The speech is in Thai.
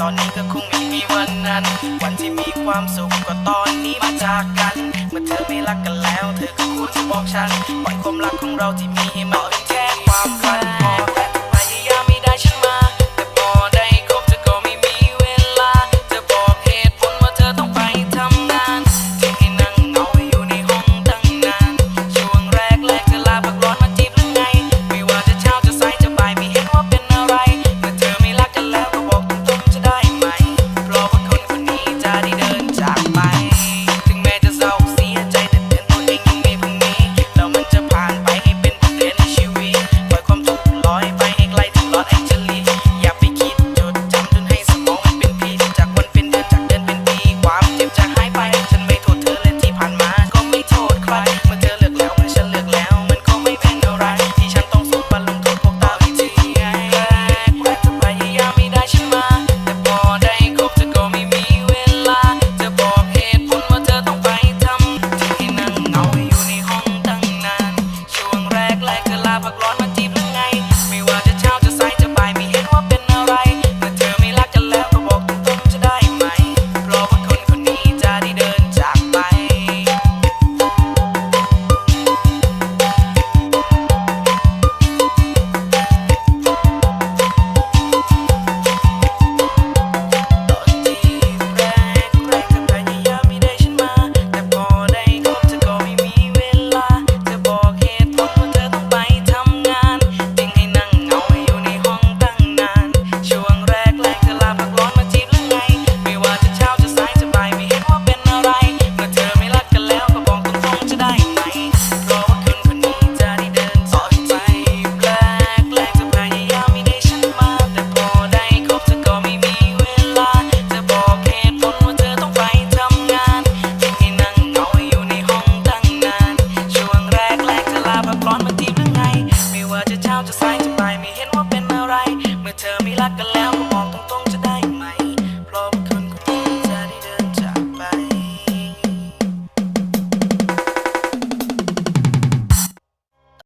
ตอนนี้ก็คงไม่มีวันนั้นวันที่มีความสุขก็ตอนนี้มาจากกันเมื่อเธอไม่รักกันแล้วเธอก็ควรจะบอกฉันปล่อยความรักของเราที่มีให้มันเป็นแค่ความฝันพอแต่พยายามไม่ได้ฉันมาแต่พอได้คบเธอก็ไม่มีเวลาจะบอกเหตุผลว่าเธอต้องไปทำงานจึงให้นั่งเหงาอยู่ในห้องตั้งนานช่วงแรกเธอลาพักร้อนมาจีบหรือไงไม่ว่าจะเช้าจะสายจะบ่ายไม่เห็นว่าเป็นอะไรเมื่อเธอไม่รักกันแล้วก็บอกตรงๆจะได้ไหมเพราะว่าคนคนนี้จะได้เดินจากไปถึงแม้จะเศร้าเสียใจแต่เตือนตัวเองยังไม่พรุ่งนี้แล้วมันจะผ่านไปให้เป็นบทเรียนในชีวิตปล่อยความทุกข์ลอยไปให้ไกลถึงลอสแองเจลิสอย่าไปคิดจดจำจนให้สมองมันเป็นพิษจากวันเป็นเดือนจากเดือนเป็นปีความเจ็บจะหายไปฉันไม่โทษเธอและที่ผ่านมาก็ไม่โทษใครเมื่อเธอเลิกแล้วเมื่อฉันเลิกแล้วมันก็ไม่เป็นอะไรที่ฉันต้องสู้มาลงโทษพวกเราอีกทีไงแรกเธอพยายามไม่ได้ฉันมาแต่พอได้คบเธอก็ไม่มีเวลาจะบอกเหตุผลว่าเธอต้องไปทำที่ให้นั่งเหงาอยู่ในห้องตั้งนานช่วงแรกเธอลาพักร้อนมาจีบหรือไงไม่ว่าจะเช้าจะสายจะบ่ายไม่เห็นว่าเป็นอะไรเมื่อเธอไม่รักกันแล้วก็บอกตรงๆจะได้ไหมเพราะว่าคนคนนี้จะได้เดินจากไปตอนที่แรกเธอพยายามไม่ได้ฉันมาแต่พอได้คบเธอก็ไม่มีเวลาจะบอกเหตุผลว่าเธอต้องไปทำงานจึงให้นั่งเหงาอยู่ในห้องตั้งนานช่วงแรกเธอลาพักร้อนมาจีบหรือไงไม่ว่าจะเช้าจะสายจะบ่ายไม่เห็นว่าเป็นอะไรเมื่อเธอไม่รักกันแล้วก็บอกตรงๆจะได้ไหมเพราะว่าคนคนนี้จะได้เดินจากไปแรกเธอพยายามไม่ได้ฉันมาแต่พอได้คบเธอก็ไม่มีเวลาจะบอกเหตุผลว่าเธอต้องไปทำงานจึงให้นั่งเหงาอยู่ในห้องตั้งนานช่วงแรกเธอลาพักร้อนมาจีบหรือไงไม่ว่าจะเช้าจะสายจะบ่ายไม่เห็นว่าเป็นอะไรเมื่อเธอไม่รักกันแล้วก็บอกตรงๆจะ